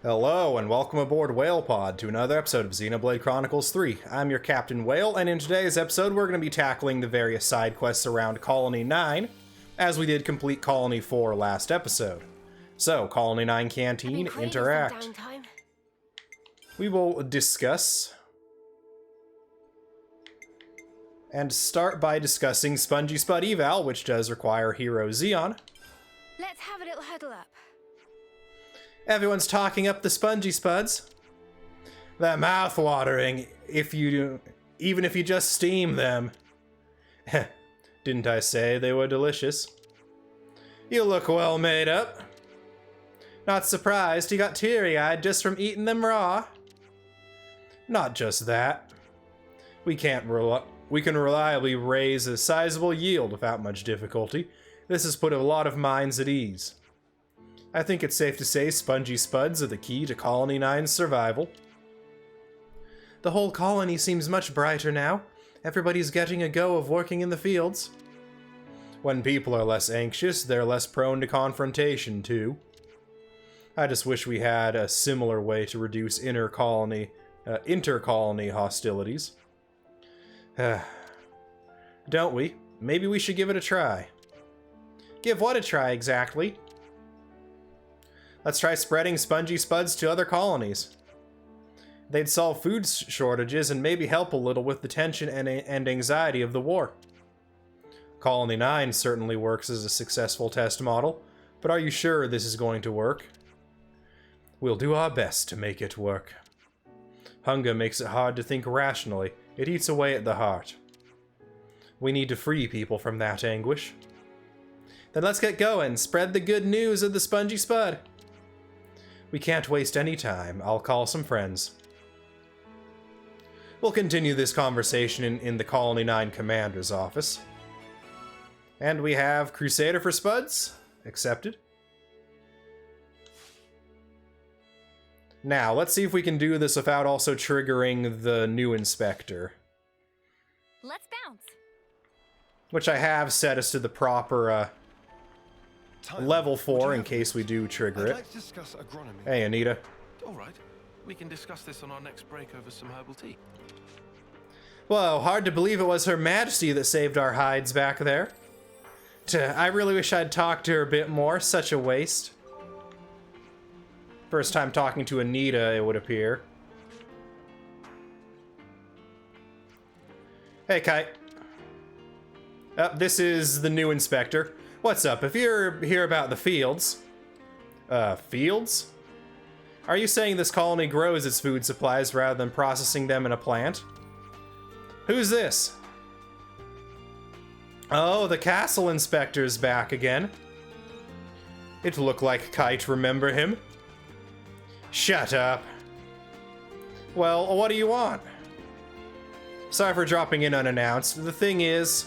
Hello, and welcome aboard WhalePod to another episode of Xenoblade Chronicles 3. I'm your Captain Whale, and in today's episode we're going to be tackling the various side quests around Colony 9, as we did complete Colony 4 last episode. So, Colony 9 Canteen, interact. We will discuss and start by discussing Spongy Spud Eval, which does require Hero Zeon. Let's have a little huddle up. Everyone's talking up the Spongy Spuds. They're mouth-watering, even if you just steam them. Didn't I say they were delicious? You look well made up. Not surprised you got teary-eyed just from eating them raw. Not just that. We can reliably raise a sizable yield without much difficulty. This has put a lot of minds at ease. I think it's safe to say Spongy Spuds are the key to Colony 9's survival. The whole colony seems much brighter now. Everybody's getting a go of working in the fields. When people are less anxious, they're less prone to confrontation, too. I just wish we had a similar way to reduce inter-colony hostilities. Don't we? Maybe we should give it a try. Give what a try, exactly? Let's try spreading Spongy Spuds to other colonies. They'd solve food shortages and maybe help a little with the tension and anxiety of the war. Colony 9 certainly works as a successful test model, but are you sure this is going to work? We'll do our best to make it work. Hunger makes it hard to think rationally. It eats away at the heart. We need to free people from that anguish. Then let's get going. Spread the good news of the Spongy Spud. We can't waste any time. I'll call some friends. We'll continue this conversation in the Colony 9 Commander's office. And we have Crusader for Spuds. Accepted. Now, let's see if we can do this without also triggering the new inspector. Let's bounce. Which I have set us to the proper level 4 in case we do trigger it. Like to discuss agronomy. Hey, Anita. All right. We can discuss this on our next break over some herbal tea. Whoa, hard to believe it was Her Majesty that saved our hides back there. I really wish I'd talked to her a bit more. Such a waste. First time talking to Anita, it would appear. Hey, Kite. This is the new inspector. What's up? If you're here about the fields... fields? Are you saying this colony grows its food supplies rather than processing them in a plant? Who's this? Oh, the castle inspector's back again. It looked like Kite remember him. Shut up. Well, what do you want? Sorry for dropping in unannounced. The thing is...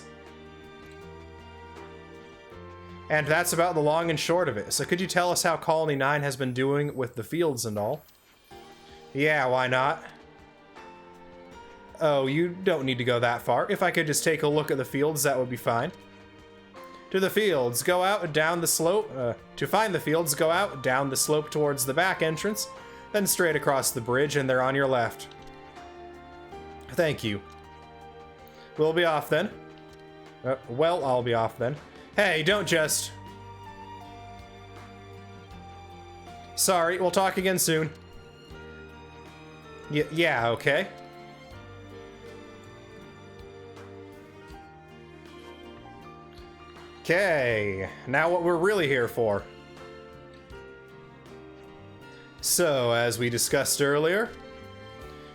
And that's about the long and short of it. So could you tell us how Colony 9 has been doing with the fields and all? Yeah, why not? Oh, you don't need to go that far. If I could just take a look at the fields, that would be fine. To the fields, go out and down the slope. To find the fields, go out, down the slope towards the back entrance, then straight across the bridge, and they're on your left. Thank you. We'll be off then. Well, I'll be off then. Hey, don't just... Sorry, we'll talk again soon. Yeah, okay. Okay, now what we're really here for. So, as we discussed earlier,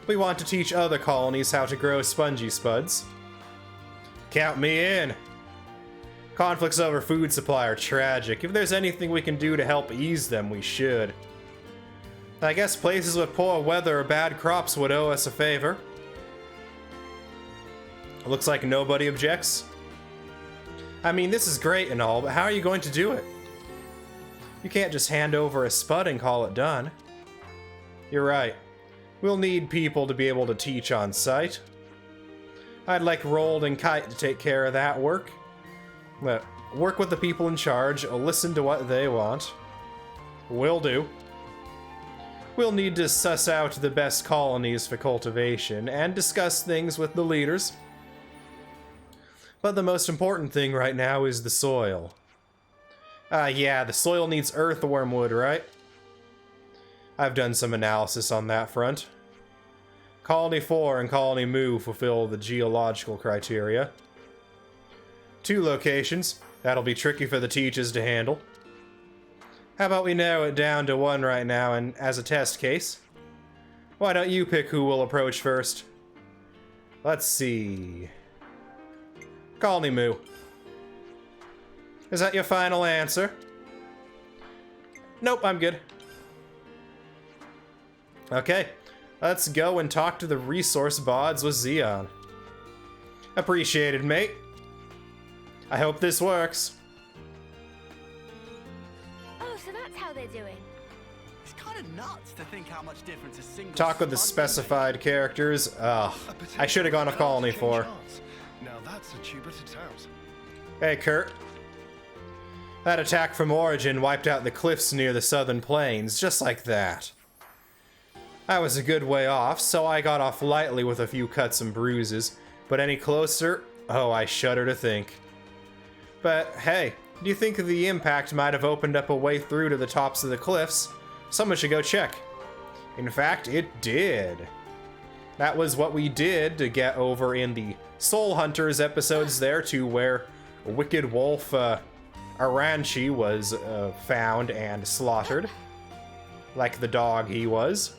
we want to teach other colonies how to grow Spongy Spuds. Count me in. Conflicts over food supply are tragic. If there's anything we can do to help ease them, we should. I guess places with poor weather or bad crops would owe us a favor. Looks like nobody objects. I mean, this is great and all, but how are you going to do it? You can't just hand over a spud and call it done. You're right. We'll need people to be able to teach on site. I'd like Rold and Kite to take care of that work. Work with the people in charge, listen to what they want. Will do. We'll need to suss out the best colonies for cultivation and discuss things with the leaders. But the most important thing right now is the soil. Yeah, the soil needs earthworm wood, right? I've done some analysis on that front. Colony 4 and Colony Mu fulfill the geological criteria. 2 locations. That'll be tricky for the teachers to handle. How about we narrow it down to 1 right now, and as a test case? Why don't you pick who we'll approach first? Let's see... Colony Mu. Is that your final answer? Nope, I'm good. Okay, let's go and talk to the resource bods with Zeon. Appreciated, mate. I hope this works. Oh, so that's how they're doing. It's kind of nuts to think how much difference a single Talk with the spud specified characters. Ugh, I should have gone with Colony 4. Now that's a tuber to tout. Hey, Kurt. That attack from Origin wiped out the cliffs near the southern plains, just like that. I was a good way off, so I got off lightly with a few cuts and bruises, but any closer? Oh, I shudder to think. But hey, do you think the impact might have opened up a way through to the tops of the cliffs? Someone should go check. In fact, it did. That was what we did to get over in the Soul Hunters episodes there to where Wicked Wolf Aranchi was found and slaughtered. Like the dog he was.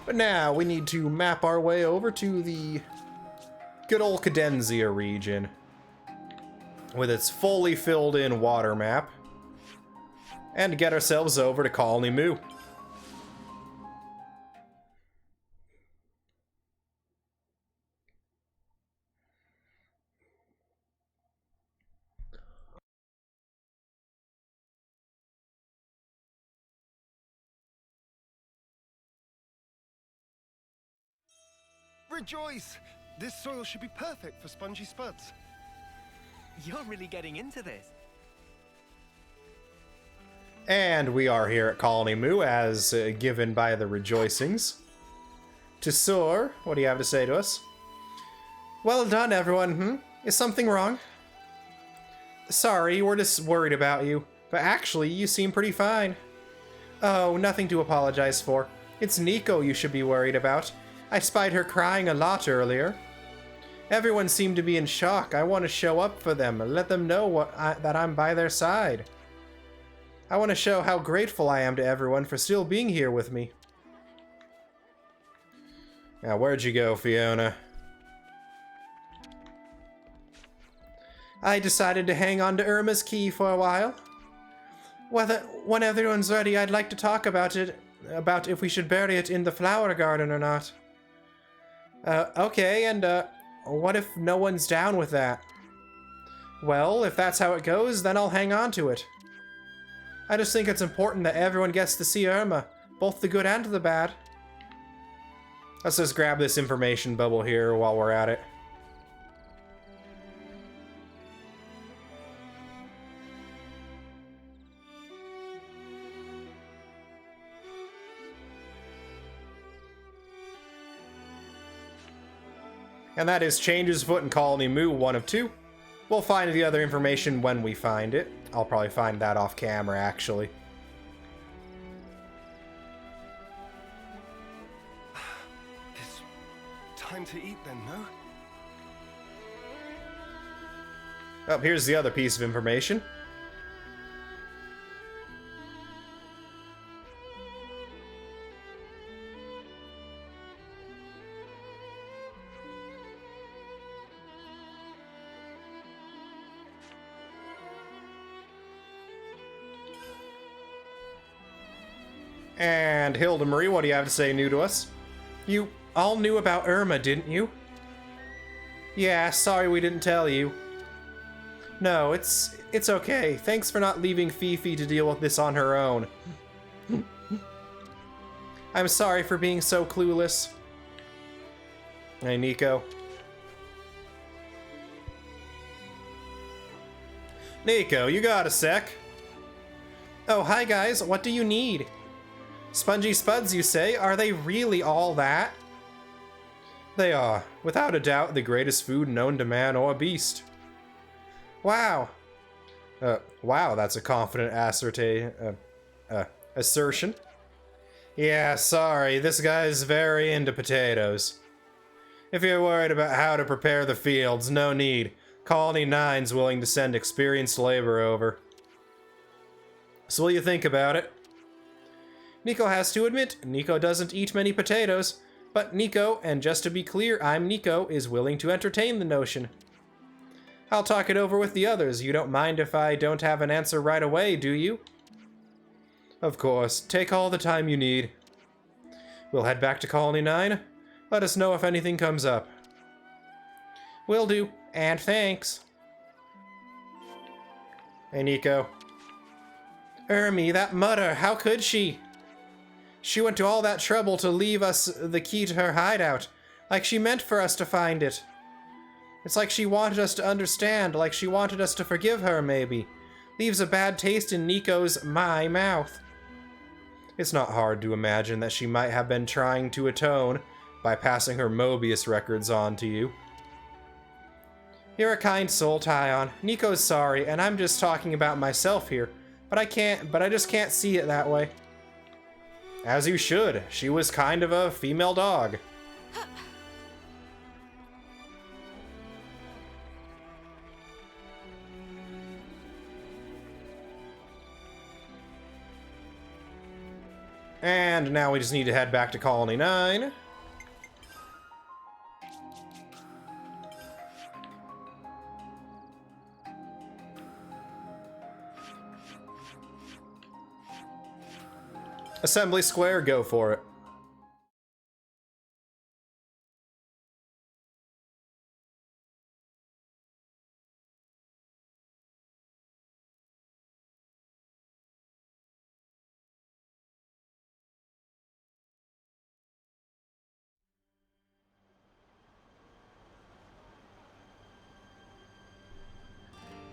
But now we need to map our way over to the good old Cadenzia region with its fully filled in water map and get ourselves over to Colony Mu. Rejoice! This soil should be perfect for spongy spuds. You're really getting into this. And we are here at Colony Mu as given by the rejoicings. To Soar, what do you have to say to us? Well done, everyone. Is something wrong? Sorry, we're just worried about you. But actually, you seem pretty fine. Oh, nothing to apologize for. It's Nico you should be worried about. I spied her crying a lot earlier. Everyone seemed to be in shock. I want to show up for them and let them know that I'm by their side. I want to show how grateful I am to everyone for still being here with me. Now, where'd you go, Fiona? I decided to hang on to Irma's key for a while. When everyone's ready, I'd like to talk about if we should bury it in the flower garden or not. Okay, and what if no one's down with that? Well, if that's how it goes, then I'll hang on to it. I just think it's important that everyone gets to see Irma, both the good and the bad. Let's just grab this information bubble here while we're at it. And that is Change's Foot and Colony Mu, 1 of 2. We'll find the other information when we find it. I'll probably find that off camera, actually. It's time to eat then, no? Oh, here's the other piece of information. And Hilda Marie, what do you have to say new to us? You all knew about Irma, didn't you? Yeah, sorry we didn't tell you. No, it's okay. Thanks for not leaving Fifi to deal with this on her own. I'm sorry for being so clueless. Hey, Nico. Nico, you got a sec? Oh, hi guys, what do you need? Spongy spuds, you say? Are they really all that? They are, without a doubt, the greatest food known to man or beast. Wow. Wow, that's a confident assertion. Yeah, sorry, this guy's very into potatoes. If you're worried about how to prepare the fields, no need. Colony 9's willing to send experienced labor over. So what do you think about it? Nico has to admit, Nico doesn't eat many potatoes, but Nico, and just to be clear, I'm Nico, is willing to entertain the notion. I'll talk it over with the others. You don't mind if I don't have an answer right away, do you? Of course. Take all the time you need. We'll head back to Colony 9. Let us know if anything comes up. Will do, and thanks. Hey, Nico. Ermi, that mutter, how could she? She went to all that trouble to leave us the key to her hideout, like she meant for us to find it. It's like she wanted us to understand, like she wanted us to forgive her, maybe. Leaves a bad taste in Nico's mouth. It's not hard to imagine that she might have been trying to atone by passing her Mobius records on to you. You're a kind soul, Tyon. Nico's sorry, and I'm just talking about myself here, but I just can't see it that way. As you should. She was kind of a female dog. And now we just need to head back to Colony 9. Assembly Square, go for it.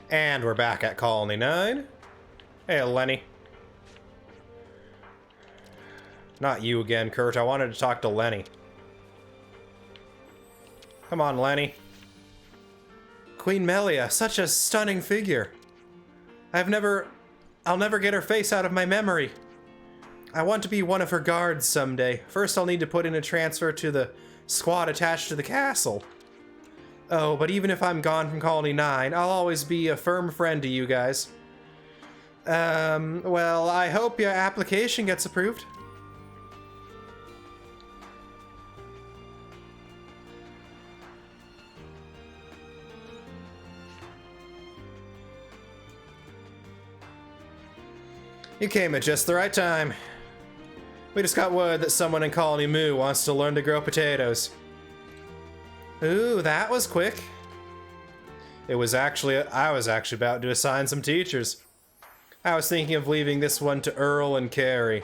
And we're back at Colony 9. Hey, Lenny. Not you again, Kurt. I wanted to talk to Lenny. Come on, Lenny. Queen Melia, such a stunning figure. I'll never get her face out of my memory. I want to be one of her guards someday. First, I'll need to put in a transfer to the squad attached to the castle. Oh, but even if I'm gone from Colony 9, I'll always be a firm friend to you guys. Well, I hope your application gets approved. You came at just the right time. We just got word that someone in Colony Moo wants to learn to grow potatoes. Ooh, that was quick. I was actually about to assign some teachers. I was thinking of leaving this one to Earl and Carrie.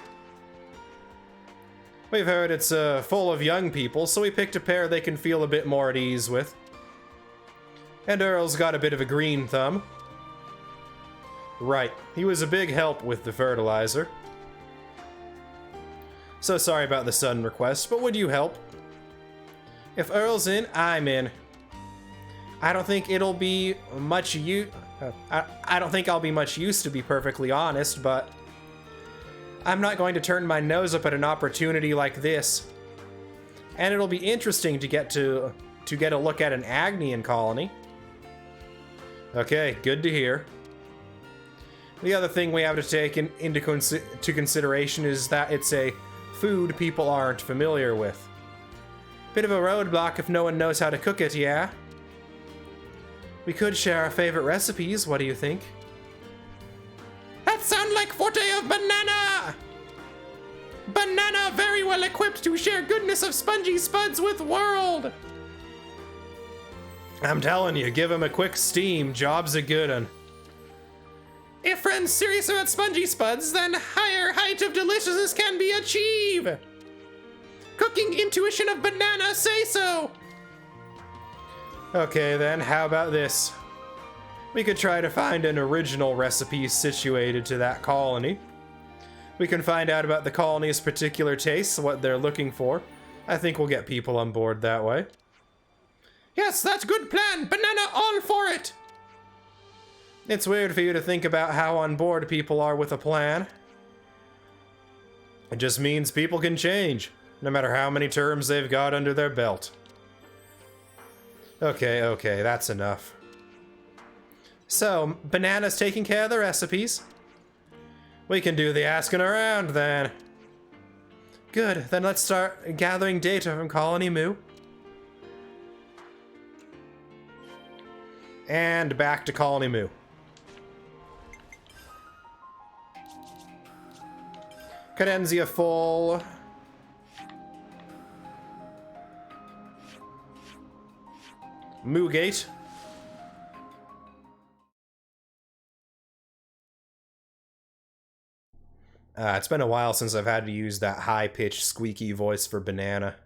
We've heard it's full of young people, so we picked a pair they can feel a bit more at ease with. And Earl's got a bit of a green thumb. Right, he was a big help with the fertilizer. So sorry about the sudden request, but would you help? If Earl's in, I'm in. I don't think it'll be much I don't think I'll be much use, to be perfectly honest, but I'm not going to turn my nose up at an opportunity like this. And it'll be interesting to get a look at an Agnian colony. Okay, good to hear. The other thing we have to take into consideration is that it's a food people aren't familiar with. Bit of a roadblock if no one knows how to cook it, yeah? We could share our favorite recipes, what do you think? That sounds like forte of Banana! Banana very well equipped to share goodness of Spongy Spuds with world! I'm telling you, give him a quick steam, job's a good un. If friends serious about Spongy Spuds, then higher height of deliciousness can be achieved! Cooking intuition of Banana say so! Okay then, how about this? We could try to find an original recipe situated to that colony. We can find out about the colony's particular tastes, what they're looking for. I think we'll get people on board that way. Yes, that's good plan! Banana, all for it! It's weird for you to think about how on board people are with a plan. It just means people can change, no matter how many terms they've got under their belt. Okay, that's enough. So, Banana's taking care of the recipes. We can do the asking around then. Good, then let's start gathering data from Colony Moo. And back to Colony Moo. Cadenzia full. Moo Gate. It's been a while since I've had to use that high-pitched, squeaky voice for Banana.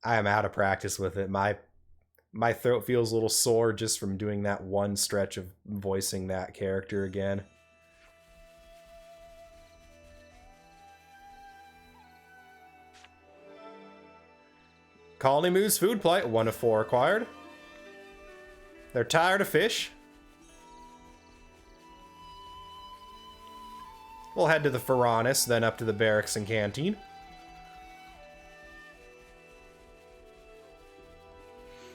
I am out of practice with it. My throat feels a little sore just from doing that one stretch of voicing that character again. Colony Moo's food plight, 1 of 4 acquired. They're tired of fish. We'll head to the Faranis, then up to the barracks and canteen.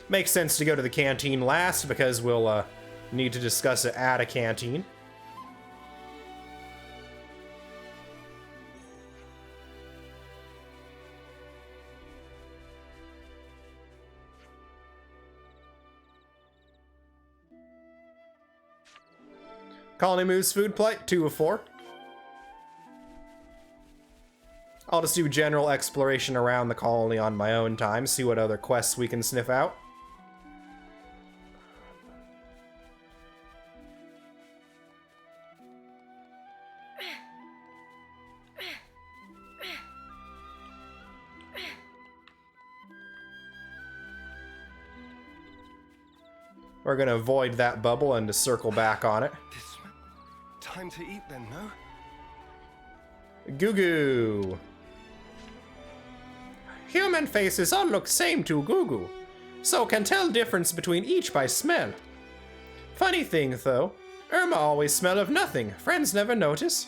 Makes sense to go to the canteen last because we'll need to discuss it at a canteen. Colony Moo's food plight, 2 of 4. I'll just do general exploration around the colony on my own time, see what other quests we can sniff out. We're gonna avoid that bubble and to circle back on it. Time to eat then, no? Goo Goo. Human faces all look same to Goo Goo, so can tell difference between each by smell. Funny thing though, Irma always smell of nothing, friends never notice.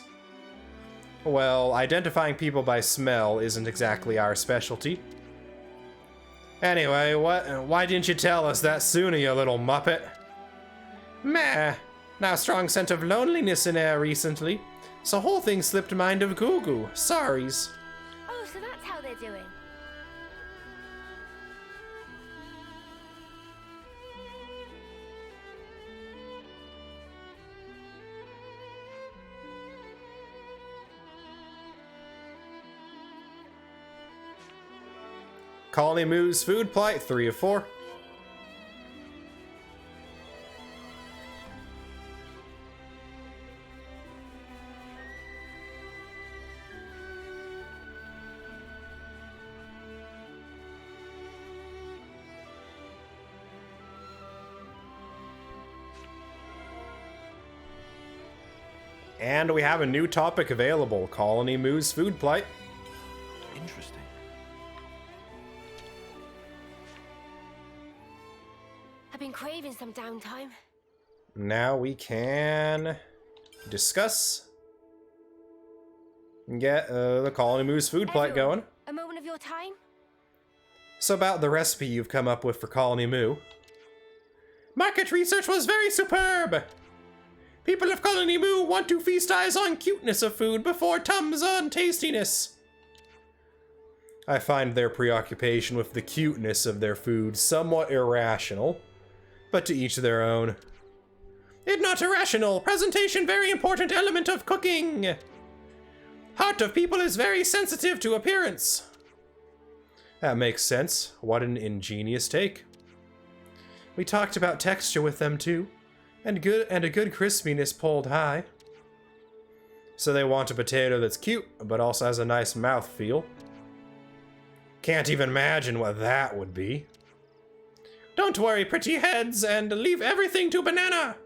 Well, identifying people by smell isn't exactly our specialty. Anyway, why didn't you tell us that sooner, you little muppet? Meh, now strong scent of loneliness in air recently, so whole thing slipped mind of Goo Goo, sorries. Oh, so that's how they're doing. Colony Moo's food plight, 3 of 4. And we have a new topic available, Colony Moo's food plight. Interesting. I've been craving some downtime. Now we can discuss and get the Colony Moo's food plight going. A moment of your time? So about the recipe you've come up with for Colony Moo. Market research was very superb! People of Colony Moo want to feast eyes on cuteness of food before tums on tastiness. I find their preoccupation with the cuteness of their food somewhat irrational, but to each their own. It not irrational, presentation very important element of cooking. Heart of people is very sensitive to appearance. That makes sense. What an ingenious take. We talked about texture with them too, and a good crispiness pulled high. So they want a potato that's cute, but also has a nice mouthfeel. Can't even imagine what that would be. Don't worry, pretty heads, and leave everything to Banana.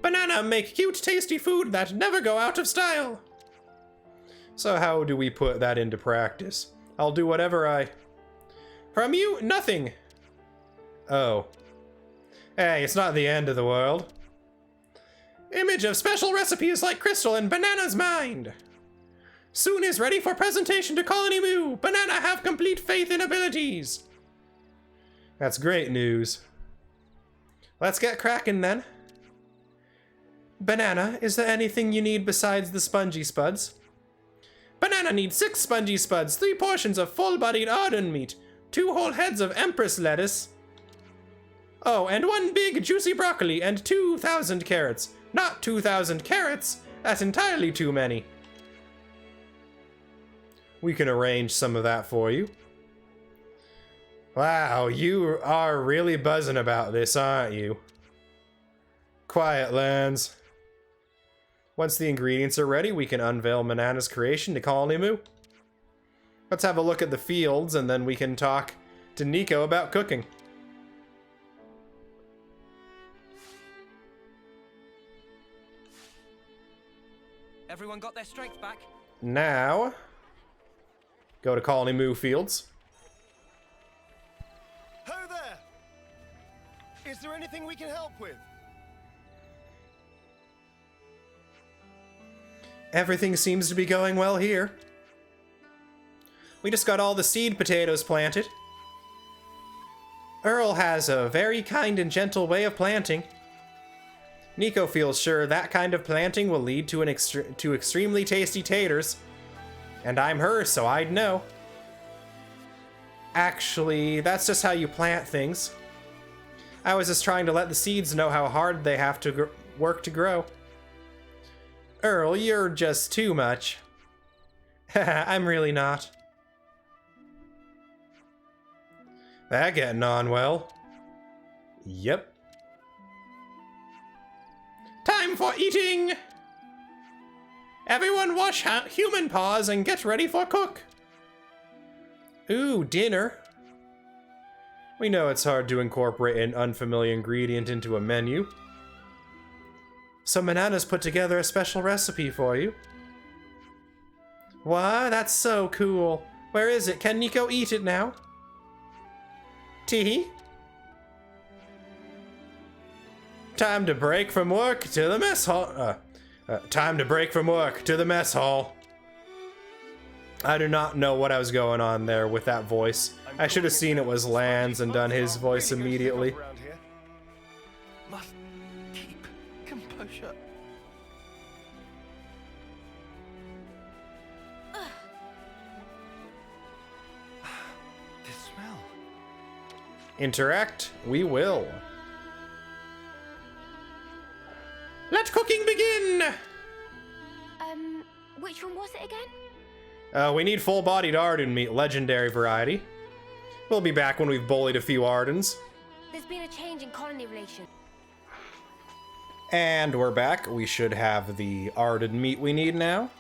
Banana make cute, tasty food that never go out of style. So how do we put that into practice? I'll do whatever I... From you, nothing! Oh. Hey, it's not the end of the world. Image of special recipes like crystal in Banana's mind. Soon is ready for presentation to Colony Moo. Banana have complete faith in abilities. That's great news. Let's get cracking then. Banana, is there anything you need besides the spongy spuds? Banana needs 6 spongy spuds, 3 portions of full-bodied Arden meat, 2 whole heads of Empress lettuce. Oh, and 1 big juicy broccoli and 2,000 carrots. Not 2,000 carrots. That's entirely too many. We can arrange some of that for you. Wow, you are really buzzing about this, aren't you? Quiet, Lands. Once the ingredients are ready, we can unveil Banana's creation to Colony Moo. Let's have a look at the fields, and then we can talk to Nico about cooking. Everyone got their strength back? Now, go to Colony Moo Fields. Ho there! Is there anything we can help with? Everything seems to be going well here. We just got all the seed potatoes planted. Earl has a very kind and gentle way of planting. Nico feels sure that kind of planting will lead to extremely tasty taters. And I'm her, so I'd know. Actually, that's just how you plant things. I was just trying to let the seeds know how hard they have to work to grow. Earl, you're just too much. I'm really not. That getting on well. Yep. Time for eating! Everyone wash human paws and get ready for cook. Ooh, dinner. We know it's hard to incorporate an unfamiliar ingredient into a menu. So Banana's put together a special recipe for you. What? That's so cool. Where is it? Can Nico eat it now? Teehee? Time to break from work to the mess hall. Time to break from work to the mess hall. I do not know what I was going on there with that voice. I should have seen it was Lance and done his voice immediately. Must keep composure. This smell. Interact, we will. Let cooking begin! Which one was it again? We need full-bodied Arden meat, legendary variety. We'll be back when we've bullied a few Ardens. There's been a change in colony relations. And we're back. We should have the Arden meat we need now.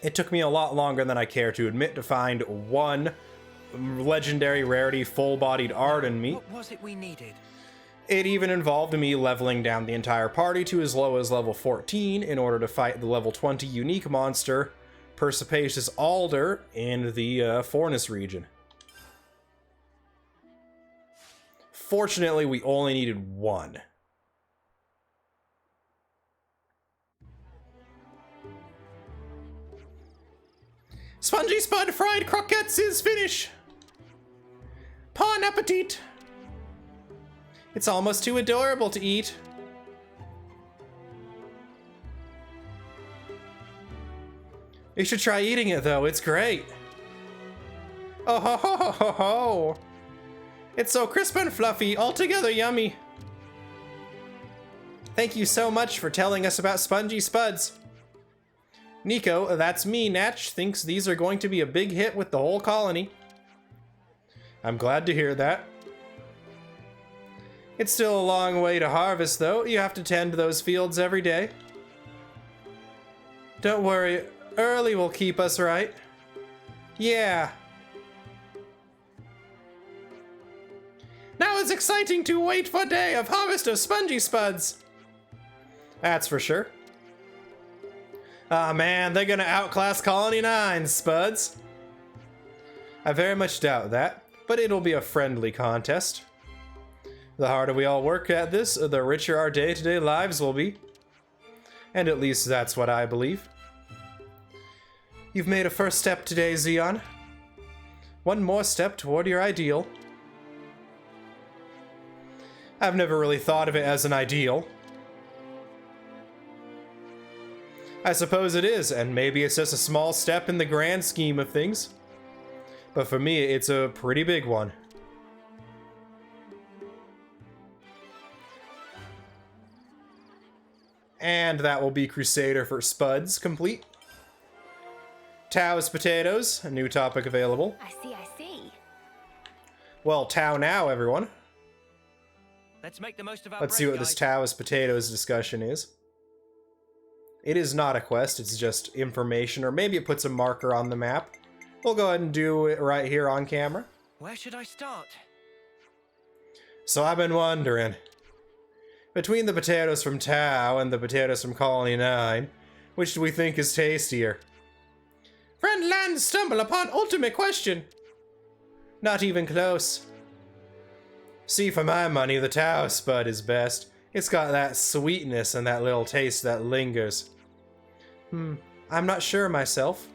It took me a lot longer than I care to admit to find one legendary rarity full-bodied Arden meat. What was it we needed? It even involved me leveling down the entire party to as low as level 14 in order to fight the level 20 unique monster, Persepacious Alder, in the Fornus region. Fortunately, we only needed one. Spongy Spud fried croquettes is finish. Bon appetit. It's almost too adorable to eat. You should try eating it though, it's great. Oh ho ho ho ho ho. It's so crisp and fluffy, altogether yummy. Thank you so much for telling us about Spongy Spuds. Nico, that's me, Natch, thinks these are going to be a big hit with the whole colony. I'm glad to hear that. It's still a long way to harvest, though. You have to tend those fields every day. Don't worry, Early will keep us right. Yeah. Now it's exciting to wait for day of harvest of Spongy Spuds. That's for sure. Aw man, they're gonna outclass Colony 9, Spuds. I very much doubt that, but it'll be a friendly contest. The harder we all work at this, the richer our day-to-day lives will be. And at least that's what I believe. You've made a first step today, Zeon. One more step toward your ideal. I've never really thought of it as an ideal. I suppose it is, and maybe it's just a small step in the grand scheme of things. But for me, it's a pretty big one. And that will be Crusader for Spuds complete. Tao's Potatoes, a new topic available. I see. Well, Tao now, everyone. Let's make the most of our Let's see what this Tao's Potatoes discussion is. It is not a quest, it's just information, or maybe it puts a marker on the map. We'll go ahead and do it right here on camera. Where should I start? So I've been wondering, between the potatoes from Tao and the potatoes from Colony 9, which do we think is tastier? Friend land stumble upon ultimate question. Not even close. See, for my money, the Tao Spud is best. It's got that sweetness and that little taste that lingers. I'm not sure myself.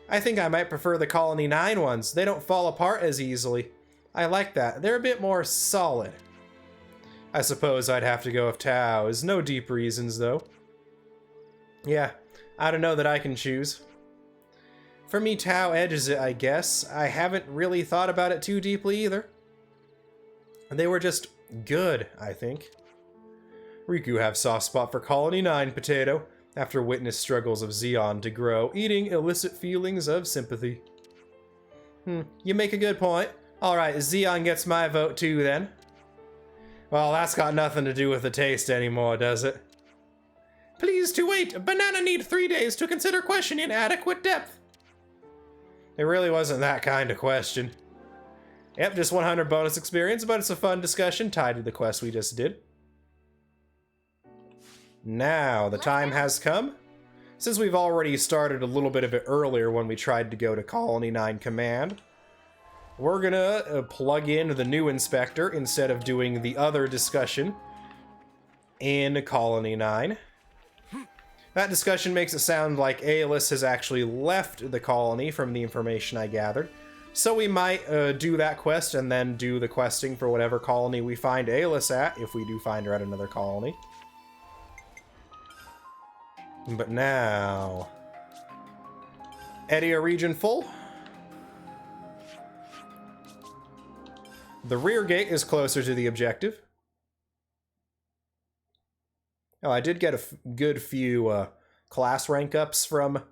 I think I might prefer the Colony 9 ones. They don't fall apart as easily. I like that. They're a bit more solid. I suppose I'd have to go with Tao's. No deep reasons, though. Yeah, I don't know that I can choose. For me, Tao edges it, I guess. I haven't really thought about it too deeply either. They were just good, I think. Riku have soft spot for Colony 9 potato, after witness struggles of Zeon to grow, eating illicit feelings of sympathy. You make a good point. Alright, Zeon gets my vote too then. Well, that's got nothing to do with the taste anymore, does it? Please to wait. Banana need 3 days to consider question in adequate depth. It really wasn't that kind of question. Yep, just 100 bonus experience, but it's a fun discussion tied to the quest we just did. Now, the time has come. Since we've already started a little bit of it earlier when we tried to go to Colony 9 Command, we're gonna plug in the new inspector instead of doing the other discussion in Colony 9. That discussion makes it sound like Aeolus has actually left the colony from the information I gathered. So we might do that quest and then do the questing for whatever colony we find Aeolus at, if we do find her at another colony. But now... Area region full. The rear gate is closer to the objective. Oh, I did get a good few class rank ups from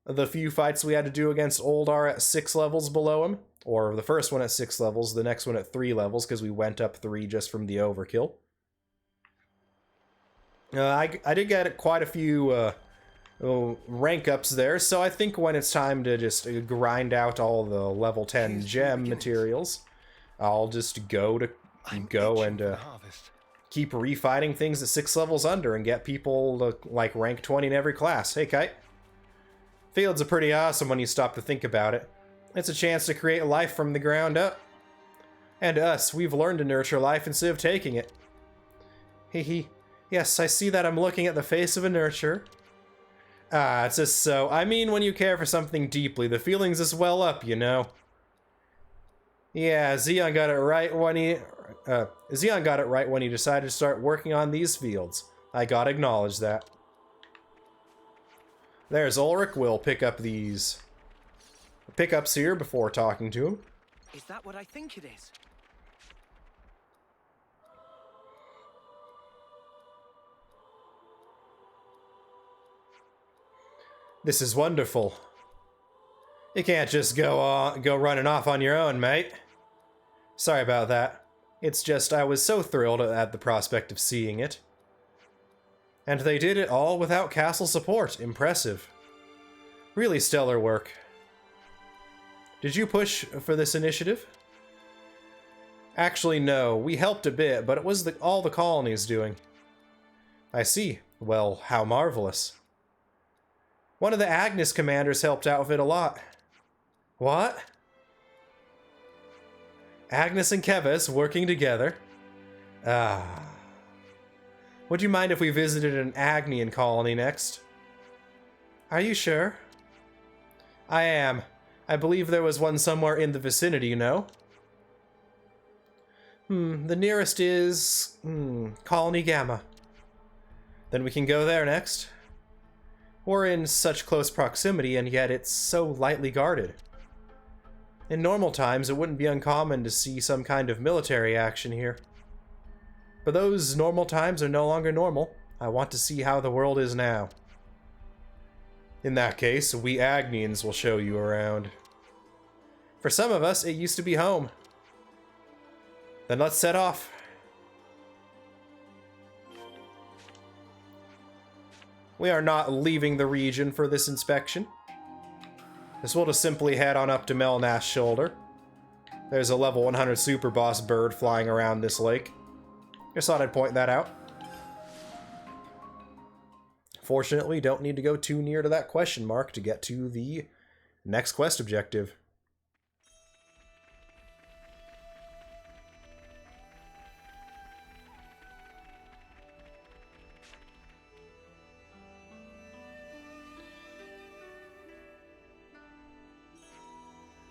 the few fights we had to do against Oldar at 6 levels below him. Or the first one at 6 levels, the next one at 3 levels, because we went up 3 just from the overkill. I did get quite a few rank ups there, so I think when it's time to just grind out all the level 10 gem materials, I'll just go and keep refighting things at 6 levels under and get people to, like, rank 20 in every class. Hey, Kite. Fields are pretty awesome when you stop to think about it. It's a chance to create life from the ground up. And us, we've learned to nurture life instead of taking it. Hee. Yes, I see that I'm looking at the face of a nurturer. Ah, it's just so. I mean, when you care for something deeply, the feelings just well up, you know. Yeah, Zeon got it right when he decided to start working on these fields. I gotta acknowledge that. There's Ulrich. We'll pick up these pickups here before talking to him. Is that what I think it is? This is wonderful. You can't just go running off on your own, mate. Sorry about that. It's just I was so thrilled at the prospect of seeing it. And they did it all without castle support. Impressive. Really stellar work. Did you push for this initiative? Actually, no. We helped a bit, but it was all the colonies doing. I see. Well, how marvelous. One of the Agnes commanders helped out with it a lot. What? Agnes and Keves working together? Ah. Would you mind if we visited an Agnian colony next? Are you sure? I am. I believe there was one somewhere in the vicinity, you know? The nearest is... Colony Gamma. Then we can go there next. We're in such close proximity, and yet it's so lightly guarded. In normal times, it wouldn't be uncommon to see some kind of military action here. But those normal times are no longer normal. I want to see how the world is now. In that case, we Agnians will show you around. For some of us, it used to be home. Then let's set off. We are not leaving the region for this inspection. This will just simply head on up to Melnash's shoulder. There's a level 100 super boss bird flying around this lake. Just thought I'd point that out. Fortunately, don't need to go too near to that question mark to get to the next quest objective.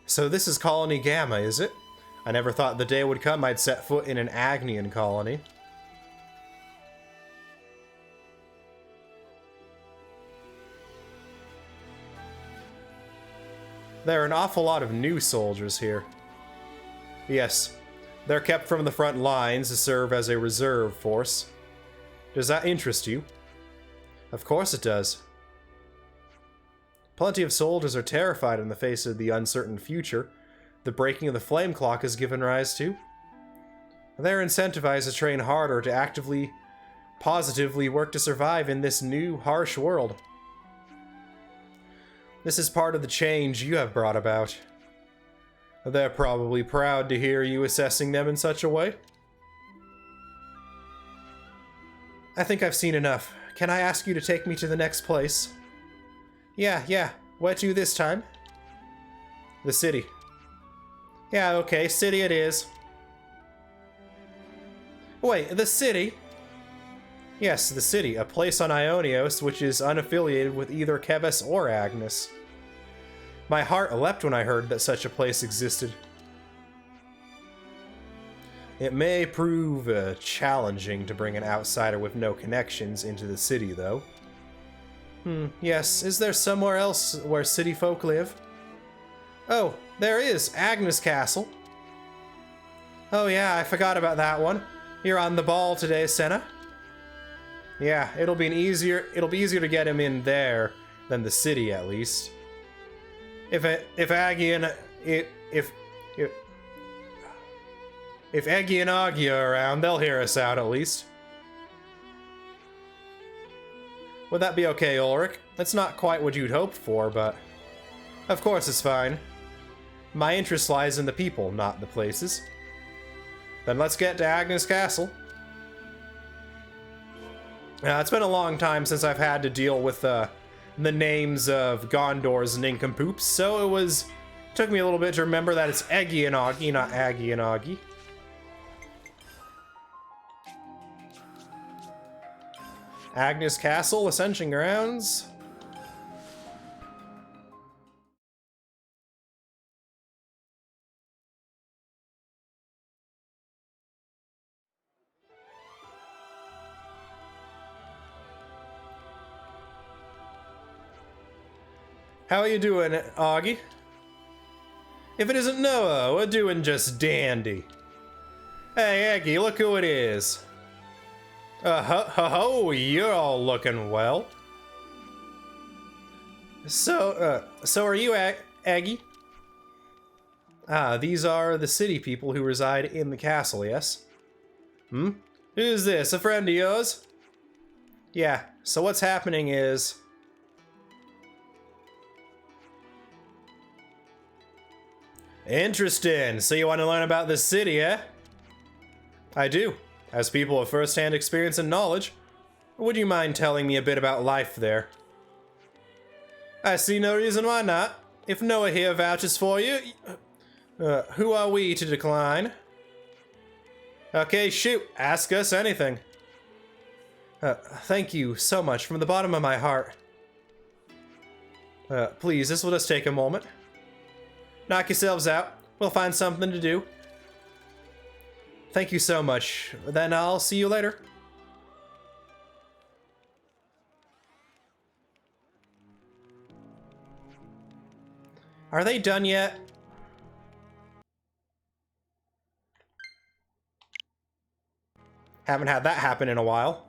So this is Colony Gamma, is it? I never thought the day would come I'd set foot in an Agnian colony. There are an awful lot of new soldiers here. Yes, they're kept from the front lines to serve as a reserve force. Does that interest you? Of course it does. Plenty of soldiers are terrified in the face of the uncertain future the breaking of the flame clock has given rise to. They're incentivized to train harder, to actively, positively work to survive in this new, harsh world. This is part of the change you have brought about. They're probably proud to hear you assessing them in such a way. I think I've seen enough. Can I ask you to take me to the next place? Yeah. Where to this time? The city. Yeah, okay, city it is. Wait, the city? Yes, the city, a place on Ionios which is unaffiliated with either Keves or Agnes. My heart leapt when I heard that such a place existed. It may prove challenging to bring an outsider with no connections into the city, though. Yes. Is there somewhere else where city folk live? Oh, there is. Agnes Castle. Oh yeah, I forgot about that one. You're on the ball today, Senna. Yeah, it'll be easier to get him in there than the city, at least. If Aggie and Aggie are around, they'll hear us out at least. Would that be okay, Ulrich? It's not quite what you'd hoped for, but... Of course it's fine. My interest lies in the people, not the places. Then let's get to Agnes Castle. It's been a long time since I've had to deal with the names of Gondor's nincompoops, so took me a little bit to remember that it's Eggy and Augie, not Aggie and Augie. Agnes Castle, Ascension Grounds. How are you doing, Augie? If it isn't Noah, we're doing just dandy. Hey, Aggie, look who it is. You're all looking well. So are you, Aggie? These are the city people who reside in the castle, yes? Who's this, a friend of yours? Yeah, so what's happening is... Interesting. So you want to learn about this city, eh? I do. As people of first-hand experience and knowledge, would you mind telling me a bit about life there? I see no reason why not. If Noah here vouches for you, who are we to decline? Okay, shoot. Ask us anything. Thank you so much from the bottom of my heart. Please, this will just take a moment. Knock yourselves out. We'll find something to do. Thank you so much. Then I'll see you later. Are they done yet? Haven't had that happen in a while.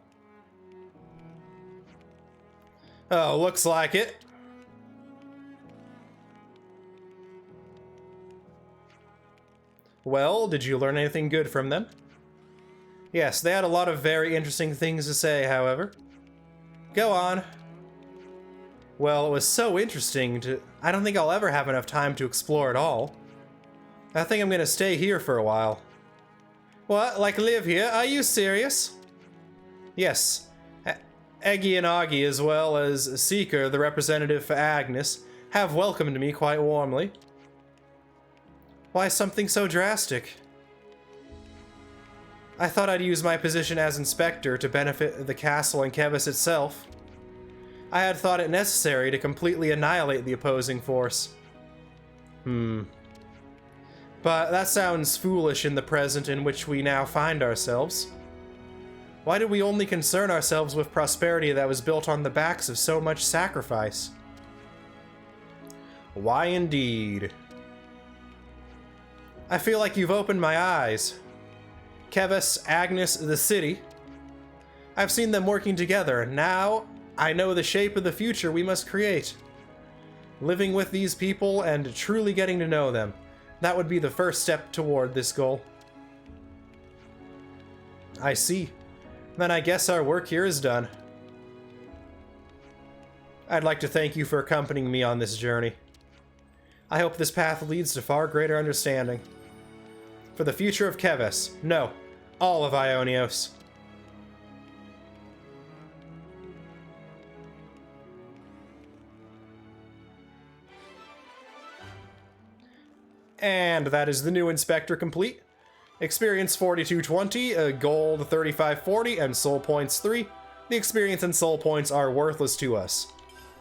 Oh, looks like it. Well, did you learn anything good from them? Yes, they had a lot of very interesting things to say, however. Go on. Well, it was so interesting I don't think I'll ever have enough time to explore it all. I think I'm gonna stay here for a while. What? Like live here? Are you serious? Yes. Eggy and Augie, as well as Seeker, the representative for Agnes, have welcomed me quite warmly. Why something so drastic? I thought I'd use my position as inspector to benefit the castle and Kevis itself. I had thought it necessary to completely annihilate the opposing force. But that sounds foolish in the present in which we now find ourselves. Why did we only concern ourselves with prosperity that was built on the backs of so much sacrifice? Why indeed? I feel like you've opened my eyes. Kevis, Agnes, the city. I've seen them working together, and now I know the shape of the future we must create. Living with these people and truly getting to know them. That would be the first step toward this goal. I see. Then I guess our work here is done. I'd like to thank you for accompanying me on this journey. I hope this path leads to far greater understanding. For the future of Kevis, no, all of Ionios. And that is the new Inspector complete. Experience 4220, gold 3540, and soul points 3. The experience and soul points are worthless to us.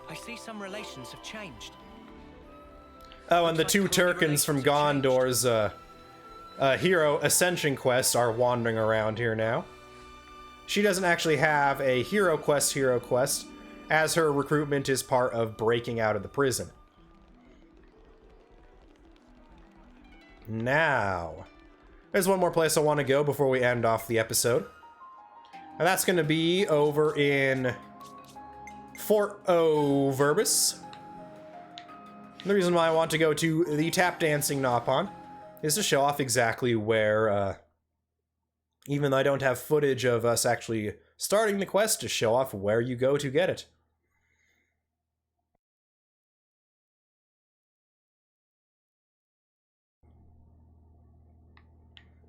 I see some relations have changed. Oh, and the two Turkins from Gondor's Hero Ascension quest are wandering around here now. She doesn't actually have a hero quest, as her recruitment is part of breaking out of the prison. Now, there's one more place I want to go before we end off the episode. And that's going to be over in Fort O'Verbis. The reason why I want to go to the tap dancing Nopon is to show off exactly where, even though I don't have footage of us actually starting the quest, to show off where you go to get it.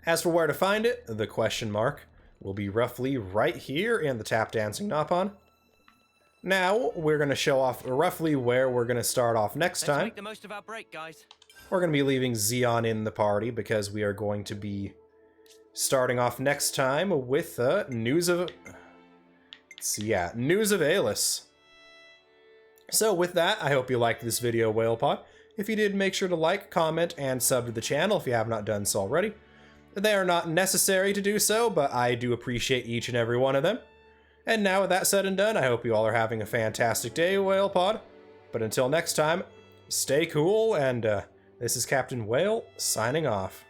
As for where to find it, the question mark will be roughly right here in the tap dancing Nopon. Now, we're going to show off roughly where we're going to start off next time. Let's make the most of our break, guys. We're going to be leaving Zeon in the party because we are going to be starting off next time with news of... news of Aelis. So with that, I hope you liked this video, WhalePod. If you did, make sure to like, comment, and sub to the channel if you have not done so already. They are not necessary to do so, but I do appreciate each and every one of them. And now with that said and done, I hope you all are having a fantastic day, WhalePod. But until next time, stay cool, and this is Captain Whale, signing off.